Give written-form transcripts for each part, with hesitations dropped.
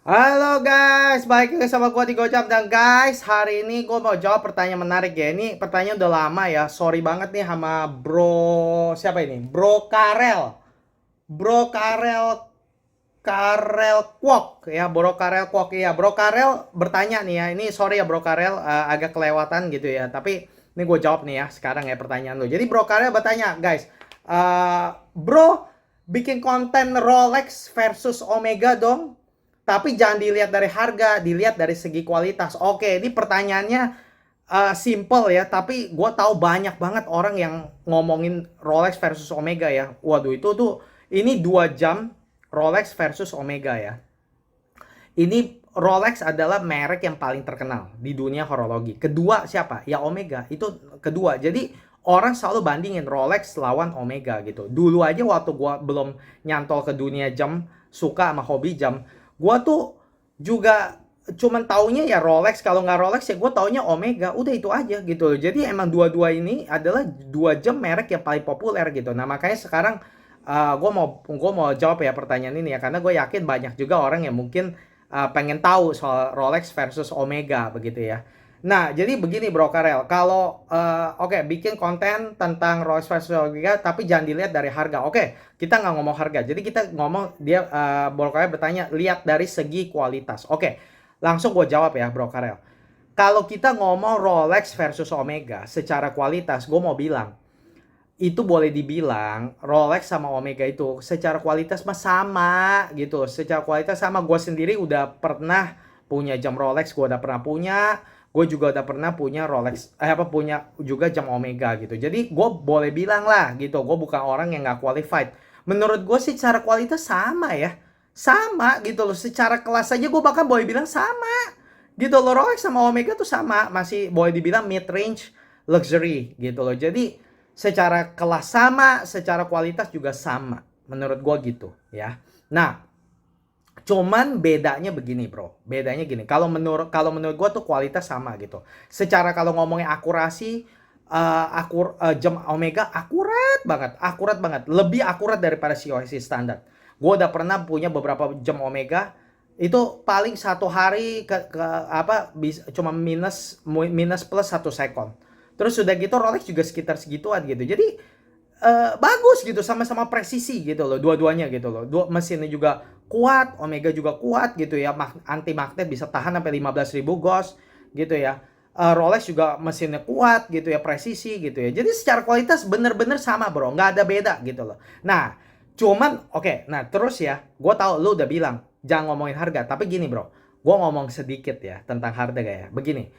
Halo guys, balik lagi sama gua di Gojam. Dan guys, hari ini gua mau jawab pertanyaan menarik ya. Ini pertanyaan udah lama ya. Sorry banget nih sama bro, siapa ini? Bro Karel. Bro Karel, Karel Kwok ya. Bro Karel Kwok ya. Bro Karel bertanya nih ya. Ini sorry ya Bro Karel, agak kelewatan gitu ya. Tapi ini gue jawab nih ya sekarang ya pertanyaan lo. Jadi Bro Karel bertanya, guys, bro bikin konten Rolex versus Omega dong. Tapi jangan dilihat dari harga, dilihat dari segi kualitas. Oke, ini pertanyaannya simple ya, tapi gue tahu banyak banget orang yang ngomongin Rolex versus Omega ya. Waduh, itu tuh ini 2 jam Rolex versus Omega ya. Ini Rolex adalah merek yang paling terkenal di dunia horologi. Kedua siapa? Ya Omega. Itu kedua. Jadi orang selalu bandingin Rolex lawan Omega gitu. Dulu aja waktu gua belum nyantol ke dunia jam, suka sama hobi jam, gua tuh juga cuman taunya ya Rolex. Kalau nggak Rolex ya gua taunya Omega. Udah itu aja gitu. Jadi emang dua-dua ini adalah 2 jam merek yang paling populer gitu. Nah makanya sekarang gue mau jawab ya pertanyaan ini ya, karena gue yakin banyak juga orang yang mungkin pengen tahu soal Rolex versus Omega begitu ya. Nah, jadi begini Bro Karel, kalau oke, bikin konten tentang Rolex versus Omega tapi jangan dilihat dari harga. Oke, kita nggak ngomong harga. Jadi kita ngomong dia Bro Karel bertanya lihat dari segi kualitas. Oke, langsung gue jawab ya Bro Karel. Kalau kita ngomong Rolex versus Omega secara kualitas, gue mau bilang itu boleh dibilang Rolex sama Omega itu secara kualitas mah sama gitu. Secara kualitas sama. Gue sendiri udah pernah punya jam Rolex, gue udah pernah punya. Gue juga udah pernah punya Rolex, punya juga jam Omega gitu. Jadi gue boleh bilang lah gitu, gue bukan orang yang nggak qualified. Menurut gue sih secara kualitas sama ya. Sama gitu loh, secara kelas aja gue bahkan boleh bilang sama. Gitu loh, Rolex sama Omega tuh sama, masih boleh dibilang mid range luxury gitu loh. Jadi secara kelas sama, secara kualitas juga sama. Menurut gua gitu ya. Nah, cuman bedanya begini, Bro. Bedanya gini. Kalau menurut gua tuh kualitas sama gitu. Secara kalau ngomongin akurasi, jam Omega akurat banget. Lebih akurat daripada COSC standar. Gua udah pernah punya beberapa jam Omega, itu paling 1 hari cuma minus plus 1 second. Terus udah gitu Rolex juga sekitar segituan gitu. Jadi bagus gitu, sama-sama presisi gitu loh dua-duanya gitu loh. Mesinnya juga kuat, Omega juga kuat gitu ya. Anti magnet bisa tahan sampai 15.000 gauge gitu ya. Rolex juga mesinnya kuat gitu ya, presisi gitu ya. Jadi secara kualitas bener-bener sama bro, nggak ada beda gitu loh. Nah, cuman oke, nah terus ya, gue tahu lu udah bilang jangan ngomongin harga, tapi gini bro, gue ngomong sedikit ya tentang harga ya. Begini,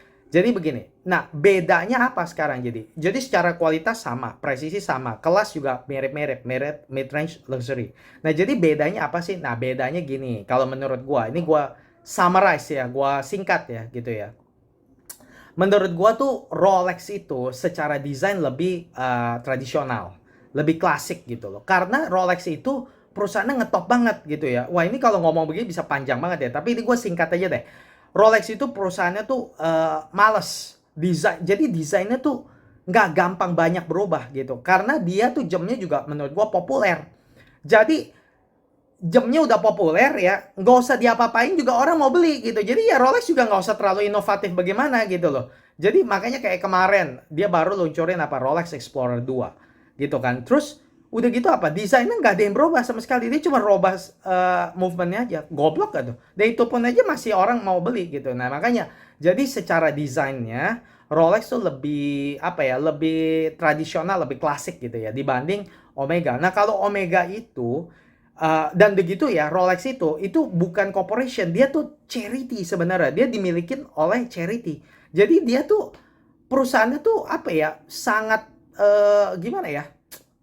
nah bedanya apa sekarang jadi secara kualitas sama, presisi sama, kelas juga mirip-mirip, mid range luxury. Nah jadi bedanya apa sih? Nah bedanya gini, kalau menurut gua, ini gua summarize ya, gua singkat ya gitu ya. Menurut gua tuh Rolex itu secara desain lebih tradisional, lebih klasik gitu loh. Karena Rolex itu perusahaannya ngetop banget gitu ya. Wah ini kalau ngomong begini bisa panjang banget ya. Tapi ini gue singkat aja deh. Rolex itu perusahaannya tuh males desain. Jadi desainnya tuh nggak gampang banyak berubah gitu. Karena dia tuh jamnya juga menurut gua populer. Jadi jamnya udah populer ya, nggak usah diapa-apain juga orang mau beli gitu. Jadi ya Rolex juga nggak usah terlalu inovatif bagaimana gitu loh. Jadi makanya kayak kemarin dia baru luncurin Rolex Explorer 2 gitu kan. Terus udah gitu desainnya nggak ada yang berubah sama sekali. Dia cuma robah movementnya aja. Goblok gak tuh? Dan itu pun aja masih orang mau beli gitu. Nah makanya jadi secara desainnya Rolex tuh lebih lebih tradisional, lebih klasik gitu ya dibanding Omega. Nah kalau Omega itu dan begitu ya, Rolex itu bukan corporation, dia tuh charity sebenarnya. Dia dimilikin oleh charity. Jadi dia tuh perusahaannya tuh sangat gimana ya?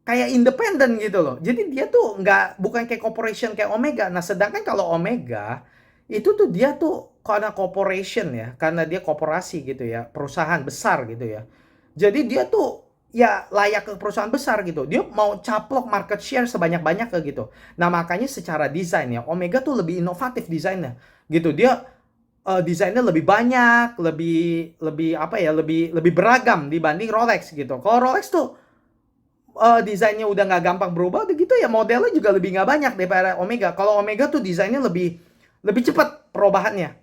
Kayak independen gitu loh. Jadi dia tuh bukan kayak corporation kayak Omega. Nah, sedangkan kalau Omega itu tuh dia tuh karena corporation ya, karena dia korporasi gitu ya, perusahaan besar gitu ya. Jadi dia tuh ya layak ke perusahaan besar gitu. Dia mau caplok market share sebanyak-banyak gitu. Nah, makanya secara desain ya Omega tuh lebih inovatif desainnya gitu. Dia desainnya lebih banyak, lebih lebih lebih lebih beragam dibanding Rolex gitu. Kalau Rolex tuh desainnya udah nggak gampang berubah, udah gitu ya modelnya juga lebih nggak banyak daripada Omega. Kalau Omega tuh desainnya lebih lebih cepat perubahannya.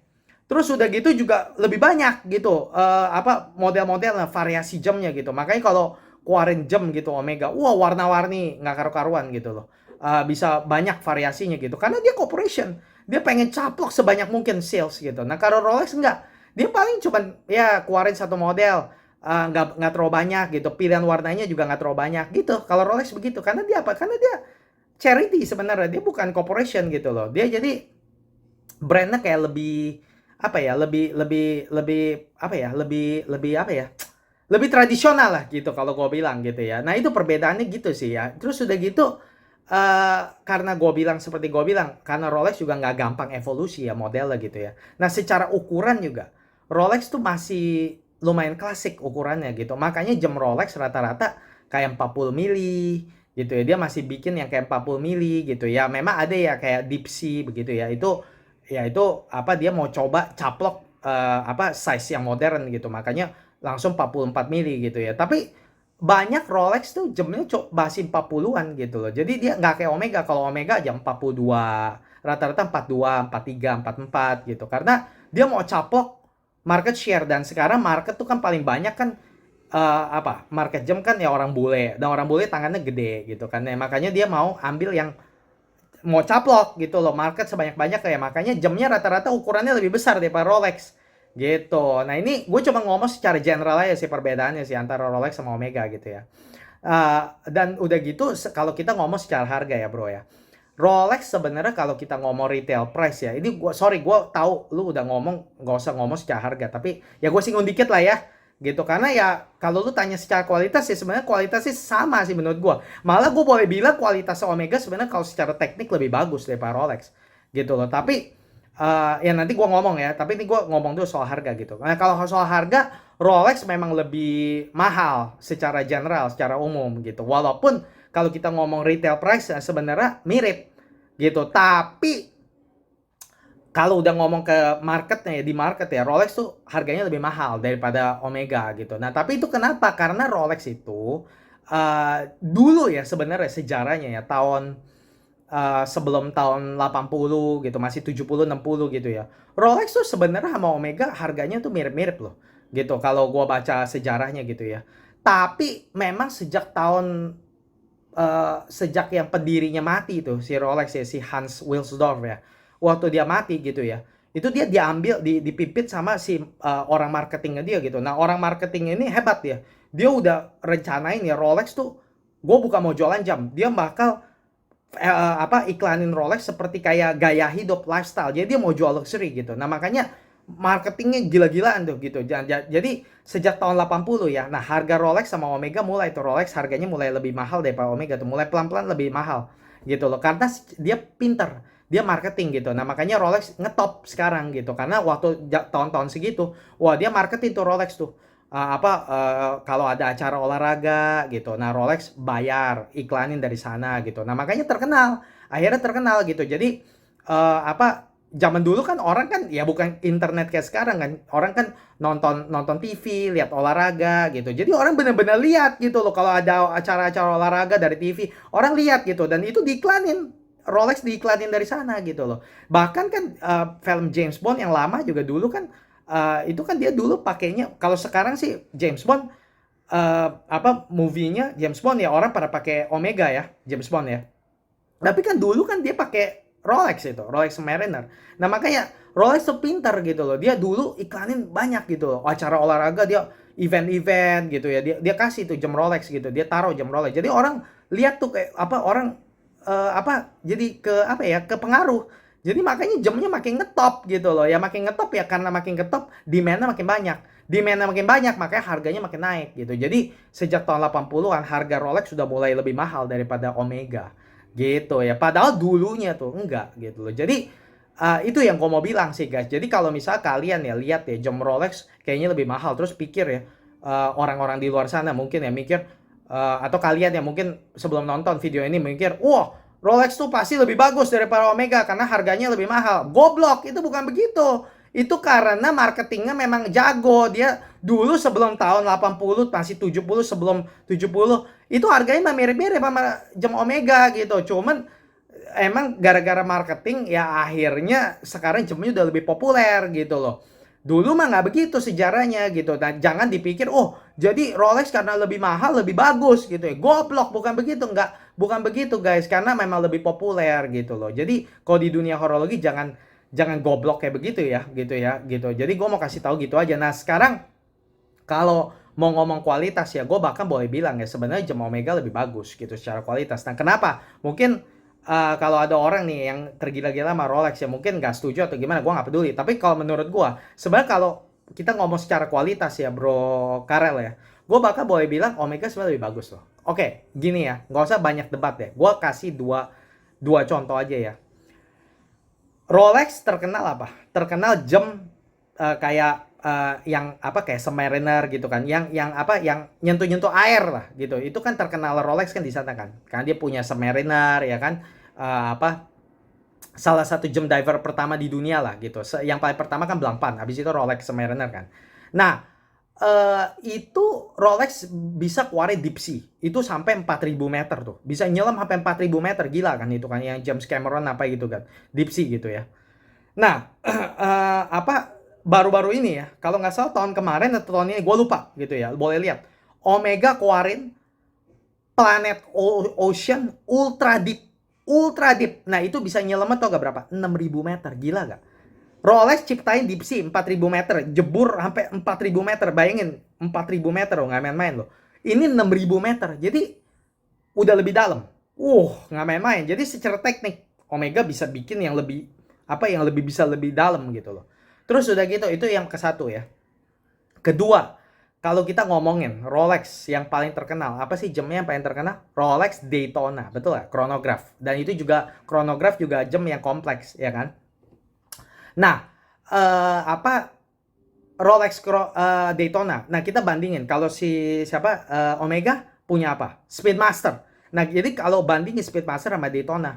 Terus udah gitu juga lebih banyak gitu model-model variasi jamnya gitu. Makanya kalau keluarin jam gitu Omega, wah warna-warni nggak karu-karuan gitu loh. Bisa banyak variasinya gitu. Karena dia corporation, dia pengen caplok sebanyak mungkin sales gitu. Nah kalau Rolex enggak, dia paling cuman ya keluarin satu model, nggak terlalu banyak gitu. Pilihan warnanya juga nggak terlalu banyak gitu. Kalau Rolex begitu, karena dia apa? Karena dia charity sebenarnya, dia bukan corporation gitu loh. Dia jadi brandnya kayak lebih apa ya, lebih lebih lebih apa ya, lebih lebih apa ya, lebih tradisional lah gitu kalau gue bilang gitu ya. Nah itu perbedaannya gitu sih ya. Terus udah gitu karena gue bilang seperti gue bilang, karena Rolex juga nggak gampang evolusi ya modelnya gitu ya. Nah secara ukuran juga Rolex tuh masih lumayan klasik ukurannya gitu. Makanya jam Rolex rata-rata kayak 40 mili gitu ya. Dia masih bikin yang kayak 40 mili gitu ya. Memang ada ya kayak Deep Sea begitu ya. Itu apa, dia mau coba caplok size yang modern gitu. Makanya langsung 44 mili gitu ya. Tapi banyak Rolex tuh jamnya masih 40-an gitu loh. Jadi dia nggak kayak Omega. Kalau Omega jam 42, rata-rata 42, 43, 44 gitu. Karena dia mau caplok market share, dan sekarang market tuh kan paling banyak kan market jam kan ya orang bule, dan orang bule tangannya gede gitu kan. Ya, makanya dia mau ambil yang mau caplok gitu loh, market sebanyak-banyak kayak, makanya jamnya rata-rata ukurannya lebih besar daripada Rolex gitu. Nah ini gue cuma ngomong secara general aja sih perbedaannya sih antara Rolex sama Omega gitu ya. Dan udah gitu kalau kita ngomong secara harga ya bro ya, Rolex sebenarnya kalau kita ngomong retail price ya, ini gue tahu lu udah ngomong nggak usah ngomong secara harga, tapi ya gue singgung dikit lah ya gitu. Karena ya kalau lu tanya secara kualitas ya sebenarnya kualitasnya sama sih menurut gue. Malah gue boleh bilang kualitas Omega sebenarnya kalau secara teknik lebih bagus daripada Rolex gitu loh. Tapi ya nanti gue ngomong ya, tapi ini gue ngomong dulu soal harga gitu. Nah kalau soal harga, Rolex memang lebih mahal secara general, secara umum gitu. Walaupun kalau kita ngomong retail price sebenarnya mirip gitu. Tapi kalau udah ngomong ke marketnya ya, di market ya, Rolex tuh harganya lebih mahal daripada Omega gitu. Nah tapi itu kenapa? Karena Rolex itu dulu ya sebenarnya sejarahnya ya, sebelum tahun 80 gitu, masih 70 60 gitu ya. Rolex tuh sebenarnya sama Omega harganya tuh mirip-mirip loh. Gitu kalau gua baca sejarahnya gitu ya. Tapi memang sejak yang pendirinya mati itu si Rolex ya, si Hans Wilsdorf ya. Waktu dia mati gitu ya. Itu dia diambil dipipit sama si orang marketingnya dia gitu. Nah, orang marketing ini hebat ya. Dia udah rencanain ya Rolex tuh, gue bukan mau jualan jam, dia bakal iklanin Rolex seperti kayak gaya hidup, lifestyle. Jadi dia mau jual luxury gitu. Nah, makanya marketingnya gila-gilaan tuh gitu. Jadi sejak tahun 80 ya. Nah, harga Rolex sama Omega mulai tuh, Rolex harganya mulai lebih mahal daripada Omega tuh. Mulai pelan-pelan lebih mahal gitu loh. Karena dia pinter, dia marketing gitu. Nah, makanya Rolex ngetop sekarang gitu. Karena waktu tahun-tahun segitu, wah dia marketing tuh Rolex tuh. Kalau ada acara olahraga gitu, nah Rolex bayar iklanin dari sana gitu. Nah makanya terkenal, akhirnya terkenal gitu. Jadi zaman dulu kan orang kan ya bukan internet kayak sekarang kan, orang kan nonton nonton TV, lihat olahraga gitu. Jadi orang benar-benar lihat gitu loh, kalau ada acara-acara olahraga dari TV, orang lihat gitu, dan itu diiklanin. Rolex diiklanin dari sana gitu loh. Bahkan kan film James Bond yang lama juga dulu kan itu kan dia dulu pakainya, kalau sekarang sih James Bond movie-nya James Bond ya orang pada pakai Omega ya, James Bond ya. Tapi kan dulu kan dia pakai Rolex itu, Rolex Mariner. Nah makanya Rolex tuh pintar gitu loh. Dia dulu iklanin banyak gitu loh. Acara olahraga dia event-event gitu ya. Dia kasih tuh jam Rolex gitu. Dia taruh jam Rolex. Jadi orang lihat tuh kayak orang jadi ke pengaruh. Jadi makanya jamnya makin ngetop gitu loh. Ya makin ngetop ya karena makin ngetop demand-nya makin banyak. Demand-nya makin banyak makanya harganya makin naik gitu. Jadi sejak tahun 80-an harga Rolex sudah mulai lebih mahal daripada Omega. Gitu ya. Padahal dulunya tuh enggak gitu loh. Jadi itu yang gue mau bilang sih guys. Jadi kalau misal kalian ya lihat ya jam Rolex kayaknya lebih mahal, terus pikir ya orang-orang di luar sana mungkin ya mikir atau kalian yang mungkin sebelum nonton video ini mikir, wah Rolex tuh pasti lebih bagus daripada Omega karena harganya lebih mahal. Goblok, itu bukan begitu. Itu karena marketingnya memang jago. Dia dulu sebelum tahun 80 masih 70, sebelum 70 itu harganya mirip-mirip sama jam Omega gitu. Cuman emang gara-gara marketing ya akhirnya sekarang jamnya udah lebih populer gitu loh. Dulu mah nggak begitu sejarahnya gitu. Nah, jangan dipikir, oh jadi Rolex karena lebih mahal lebih bagus gitu ya. Goblok, bukan begitu, nggak, bukan begitu guys. Karena memang lebih populer gitu loh. Jadi kalau di dunia horologi jangan jangan goblok kayak begitu ya, gitu ya, gitu. Jadi gue mau kasih tahu gitu aja. Nah sekarang kalau mau ngomong kualitas ya, gue bahkan boleh bilang ya sebenarnya jam Omega lebih bagus gitu secara kualitas. Nah kenapa? Mungkin kalau ada orang nih yang tergila-gila sama Rolex ya mungkin nggak setuju atau gimana, gue nggak peduli. Tapi kalau menurut gue, sebenarnya kalau kita ngomong secara kualitas ya Bro Karel ya, gue bahkan boleh bilang Omega sebenarnya lebih bagus loh. Oke, gini ya, nggak usah banyak debat ya. Gue kasih dua contoh aja ya. Rolex terkenal apa? Terkenal jam kayak yang apa kayak Submariner gitu kan, yang apa yang nyentuh-nyentuh air lah gitu. Itu kan terkenal Rolex kan di sana kan. Karena dia punya Submariner ya kan. Apa salah satu jam diver pertama di dunia lah gitu. Yang paling pertama kan Blancpain, habis itu Rolex Submariner kan. Nah, itu Rolex bisa keluarin deep sea. Itu sampai 4.000 meter tuh. Bisa nyelam sampai 4.000 meter, gila kan itu kan yang James Cameron apa gitu kan. Deep sea gitu ya. Nah, apa baru-baru ini ya, kalau nggak salah tahun kemarin atau tahun ini, gue lupa gitu ya, boleh lihat. Omega keluarin Planet Ocean Ultra Deep. Ultra Deep. Nah, itu bisa nyelam atau gak berapa? 6.000 meter. Gila gak? Rolex ciptain deep sea 4.000 meter. Jebur sampai 4.000 meter. Bayangin, 4.000 meter loh, nggak main-main loh. Ini 6.000 meter. Jadi, udah lebih dalam. Nggak main-main. Jadi secara teknik, Omega bisa bikin yang lebih, apa yang lebih bisa lebih dalam gitu loh. Terus udah gitu, itu yang ke satu ya. Kedua, kalau kita ngomongin Rolex yang paling terkenal, apa sih jamnya yang paling terkenal? Rolex Daytona, betul ya? Chronograph. Dan itu juga chronograph juga jam yang kompleks, ya kan? Nah, apa Rolex Daytona. Nah, kita bandingin kalau si siapa Omega punya apa? Speedmaster. Nah, jadi kalau bandingin Speedmaster sama Daytona,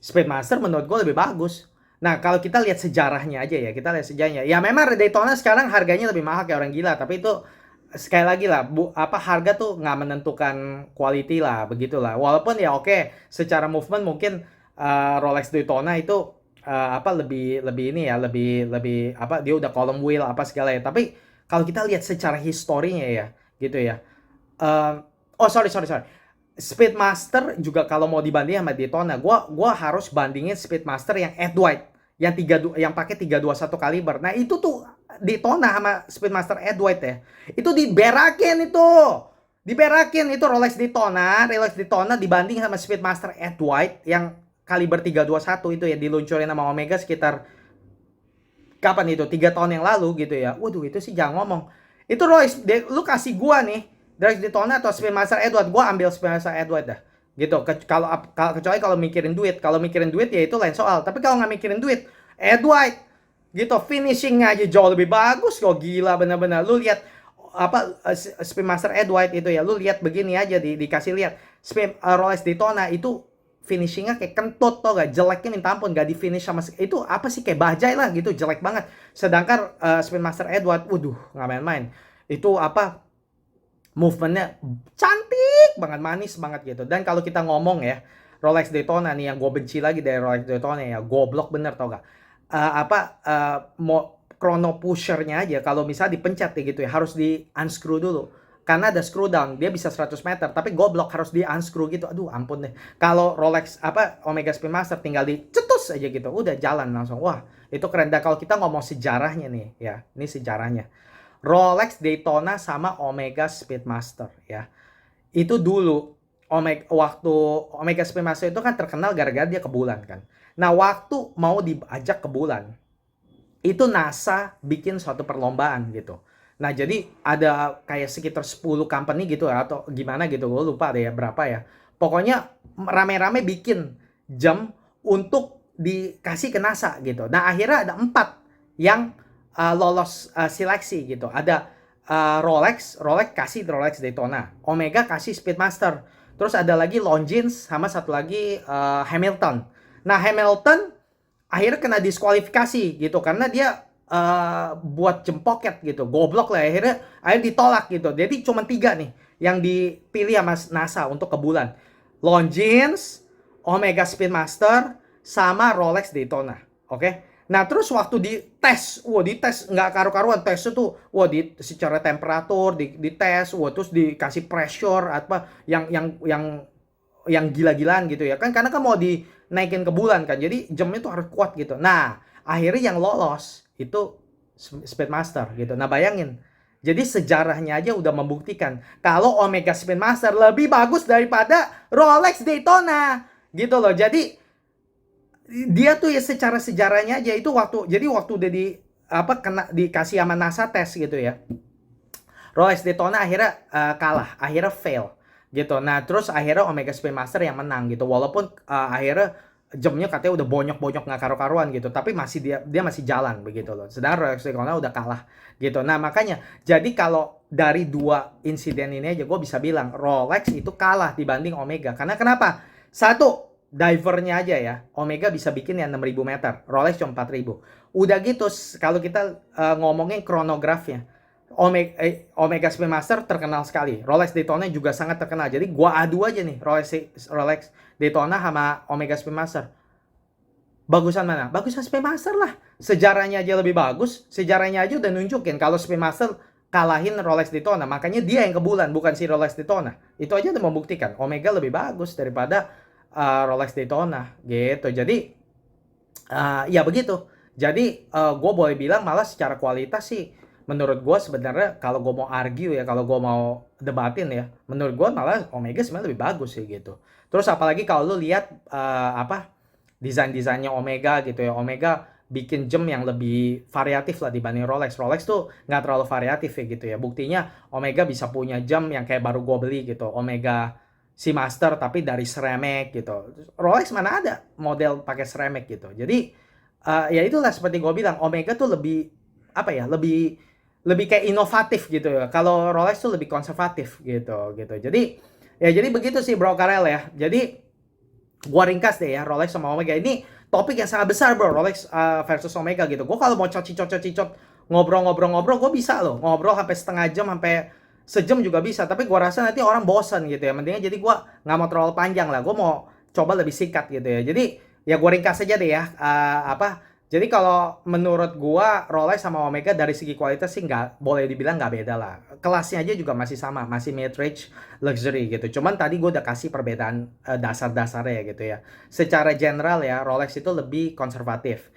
Speedmaster menurut gue lebih bagus. Nah, kalau kita lihat sejarahnya aja ya, kita lihat sejarahnya. Ya memang Daytona sekarang harganya lebih mahal kayak orang gila, tapi itu sekali lagi lah, apa harga tuh nggak menentukan quality lah, begitulah. Walaupun ya oke, secara movement mungkin Rolex Daytona itu apa lebih lebih ini ya, lebih lebih apa dia udah column wheel apa segala ya. Tapi kalau kita lihat secara historinya ya, gitu ya. Eh, oh sorry. Speedmaster juga kalau mau dibanding sama Daytona, gua harus bandingin Speedmaster yang Edward yang yang pakai 321 kaliber. Nah, itu tuh Daytona sama Speedmaster Edward ya. Itu diberakin itu. Diberakin itu Rolex Daytona dibanding sama Speedmaster Edward yang kaliber 321 itu ya diluncurin sama Omega sekitar kapan itu? 3 tahun yang lalu gitu ya. Waduh, itu sih jangan ngomong. Itu Rolex, lu kasih gua nih Rolex Daytona atau Speedmaster Edward, gue ambil Speedmaster Edward dah gitu. Kecuali kalau mikirin duit, ya itu lain soal. Tapi kalau nggak mikirin duit, Edward gitu, finishingnya aja jauh lebih bagus kok, gila bener-bener. Lu lihat apa Speedmaster Edward itu ya, lu lihat begini aja dikasih lihat Rolex Daytona itu finishingnya kayak kentut, tau gak, jeleknya minta ampun, gak di finish sama itu apa sih, kayak bajai lah gitu, jelek banget. Sedangkan Speedmaster Edward, waduh nggak main-main. Itu apa, movementnya cantik banget, manis banget gitu. Dan kalau kita ngomong ya, Rolex Daytona nih yang gue benci lagi dari Rolex Daytona ya, goblok bener tau gak? Chrono pushernya aja kalau misalnya dipencet ya gitu ya, harus di unscrew dulu. Karena ada screw down, dia bisa 100 meter, tapi goblok harus di unscrew gitu. Aduh ampun deh. Kalau Rolex Omega Speedmaster tinggal dicetus aja gitu, udah jalan langsung. Wah, itu keren. Dan kalau kita ngomong sejarahnya nih ya, ini sejarahnya. Rolex Daytona sama Omega Speedmaster ya. Itu dulu waktu Omega Speedmaster itu kan terkenal gara-gara dia ke bulan kan. Nah, waktu mau diajak ke bulan, itu NASA bikin suatu perlombaan gitu. Nah, jadi ada kayak sekitar 10 company gitu ya, atau gimana gitu, gue lupa deh ya berapa ya. Pokoknya rame-rame bikin jam untuk dikasih ke NASA gitu. Nah, akhirnya ada 4 yang lolos seleksi gitu. Ada Rolex kasih Rolex Daytona, Omega kasih Speedmaster. Terus ada lagi Longines sama satu lagi Hamilton. Nah, Hamilton akhirnya kena diskualifikasi gitu karena dia buat jam pocket gitu. Goblok lah, akhirnya ditolak gitu. Jadi cuma 3 nih yang dipilih sama NASA untuk ke bulan. Longines, Omega Speedmaster sama Rolex Daytona. Oke. Nah, terus waktu dites, dites nggak karu-karuan, tesnya tuh, secara temperatur dites, terus dikasih pressure apa yang gila-gilaan gitu ya kan, karena kan mau dinaikin ke bulan kan, jadi jamnya tuh harus kuat gitu. Nah, akhirnya yang lolos itu Speedmaster gitu. Nah, bayangin, jadi sejarahnya aja udah membuktikan kalau Omega Speedmaster lebih bagus daripada Rolex Daytona gitu loh. Jadi dia tuh ya secara sejarahnya aja itu waktu udah dikasih sama NASA tes gitu ya. Rolex Daytona akhirnya kalah, akhirnya fail gitu. Nah, terus akhirnya Omega Speedmaster yang menang gitu. Walaupun akhirnya jamnya katanya udah bonyok-bonyok nggak karu-karuan gitu, tapi masih dia masih jalan begitu loh. Sedangkan Rolex Daytona udah kalah gitu. Nah, makanya jadi kalau dari dua insiden ini aja gue bisa bilang Rolex itu kalah dibanding Omega. Karena kenapa? Satu, divernya aja ya, Omega bisa bikin yang 6.000 meter, Rolex cuma 4.000. Udah gitu, kalau kita ngomongin kronografnya, Omega Speedmaster terkenal sekali, Rolex Daytona juga sangat terkenal. Jadi gua adu aja nih, Rolex Daytona sama Omega Speedmaster. Bagusan mana? Bagusan Speedmaster lah. Sejarahnya aja lebih bagus, sejarahnya aja udah nunjukin kalau Speedmaster kalahin Rolex Daytona. Makanya dia yang ke bulan, bukan si Rolex Daytona. Itu aja udah membuktikan Omega lebih bagus daripada Rolex Daytona gitu. Jadi ya begitu. Jadi gue boleh bilang malah secara kualitas sih menurut gue sebenarnya, kalau gue mau argue ya, kalau gue mau debatin ya, menurut gue malah Omega sebenarnya lebih bagus sih gitu. Terus apalagi kalau lu lihat desain-desainnya Omega gitu ya. Omega bikin jam yang lebih variatif lah dibanding Rolex. Rolex tuh nggak terlalu variatif ya gitu ya. Buktinya Omega bisa punya jam yang kayak baru gue beli gitu, Omega Seamaster tapi dari ceramic gitu. Rolex mana ada model pakai ceramic gitu. Jadi ya itulah seperti gue bilang, Omega tuh lebih apa ya, lebih kayak inovatif gitu ya. Kalau Rolex tuh lebih konservatif gitu. Jadi ya jadi begitu sih Bro Karel ya. Jadi gua ringkas deh ya, Rolex sama Omega ini topik yang sangat besar bro, Rolex versus Omega gitu. Gue kalau mau cocot ngobrol-ngobrol gue bisa loh, ngobrol sampai setengah jam, sampai sejam juga bisa. Tapi gue rasa nanti orang bosan gitu ya. Mendingan jadi gue nggak mau terlalu panjang lah, gue mau coba lebih singkat gitu ya. Jadi ya gue ringkas aja deh ya. Jadi kalau menurut gue Rolex sama Omega dari segi kualitas sih nggak boleh dibilang nggak beda lah. Kelasnya aja juga masih sama, masih mid-range luxury gitu. Cuman tadi gue udah kasih perbedaan dasar-dasarnya gitu ya. Secara general ya, Rolex itu lebih konservatif,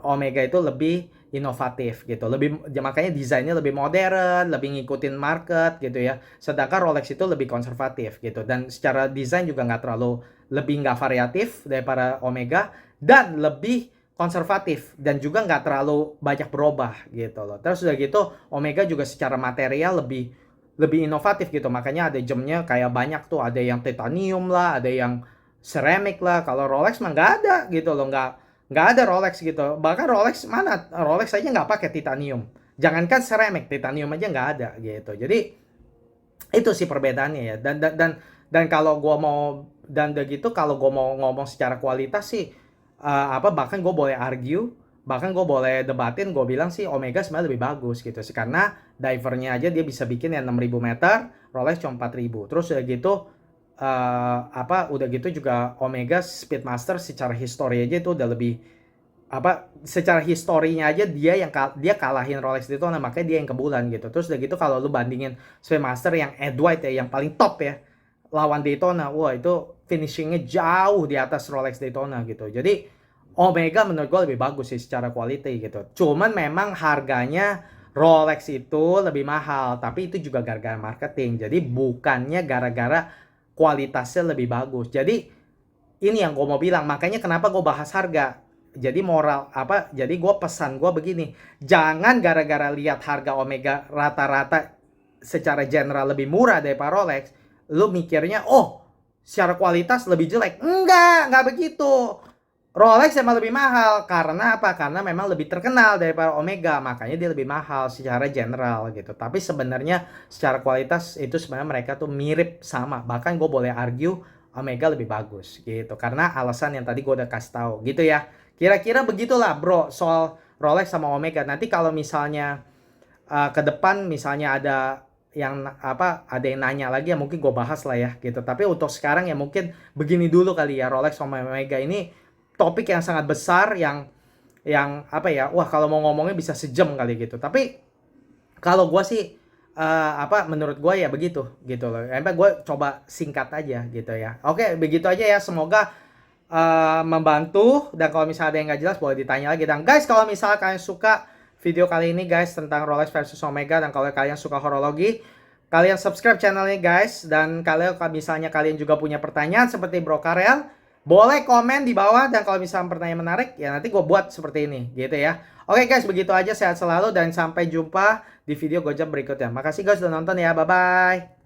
Omega itu lebih inovatif gitu. Makanya desainnya lebih modern, lebih ngikutin market gitu ya. Sedangkan Rolex itu lebih konservatif gitu. Dan secara desain juga lebih nggak variatif daripada Omega, dan lebih konservatif, dan juga nggak terlalu banyak berubah gitu loh. Terus udah gitu Omega juga secara material lebih inovatif gitu. Makanya ada jamnya kayak banyak tuh, ada yang titanium lah, ada yang ceramic lah. Kalau Rolex mah nggak ada gitu loh, nggak ada Rolex gitu. Bahkan Rolex aja nggak pakai titanium, jangankan ceramic, titanium aja nggak ada gitu. Jadi itu sih perbedaannya ya. Dan kalau gua mau, dan udah gitu kalau gua mau ngomong secara kualitas sih, bahkan gue boleh argue, bahkan gue boleh debatin, gue bilang sih Omega sebenarnya lebih bagus gitu sih, karena divernya aja dia bisa bikin yang 6.000 meter, Rolex cuma 4.000. Terus udah gitu udah gitu juga Omega Speedmaster secara histori aja itu udah lebih secara historinya aja dia kalahin Rolex Daytona, makanya dia yang ke bulan gitu. Terus udah gitu kalau lu bandingin Speedmaster yang Ed White ya, yang paling top ya, lawan Daytona, wah itu finishingnya jauh di atas Rolex Daytona gitu. Jadi Omega menurut gue lebih bagus sih secara quality gitu. Cuman memang harganya Rolex itu lebih mahal, tapi itu juga gara-gara marketing. Jadi bukannya gara-gara kualitasnya lebih bagus. Jadi ini yang gue mau bilang, makanya kenapa gue bahas harga. Jadi jadi gue pesan gue begini, jangan gara-gara lihat harga Omega rata-rata secara general lebih murah daripada Rolex, lu mikirnya secara kualitas lebih jelek. Enggak begitu. Rolex emang lebih mahal karena apa? Karena memang lebih terkenal daripada Omega, makanya dia lebih mahal secara general gitu. Tapi sebenarnya secara kualitas itu sebenarnya mereka tuh mirip sama. Bahkan gue boleh argue Omega lebih bagus gitu, karena alasan yang tadi gue udah kasih tahu gitu ya. Kira-kira begitulah bro soal Rolex sama Omega. Nanti kalau misalnya ke depan misalnya ada ada yang nanya lagi ya mungkin gue bahas lah ya gitu. Tapi untuk sekarang ya mungkin begini dulu kali ya, Rolex sama Omega ini topik yang sangat besar yang apa ya, wah kalau mau ngomongnya bisa sejam kali gitu. Tapi kalau gue sih menurut gue ya begitu gitu loh. Emang gue coba singkat aja gitu ya. Oke, begitu aja ya. Semoga membantu, dan kalau misalnya ada yang nggak jelas boleh ditanya lagi. Dan guys, kalau misalnya kalian suka video kali ini guys tentang Rolex versus Omega, dan kalau kalian suka horologi, kalian subscribe channelnya guys. Dan kalau misalnya kalian juga punya pertanyaan seperti Bro Karel, boleh komen di bawah. Dan kalau misalnya pertanyaan menarik ya nanti gue buat seperti ini gitu ya. Oke guys, begitu aja, sehat selalu dan sampai jumpa di video Gojam berikutnya. Makasih guys udah nonton ya, bye bye.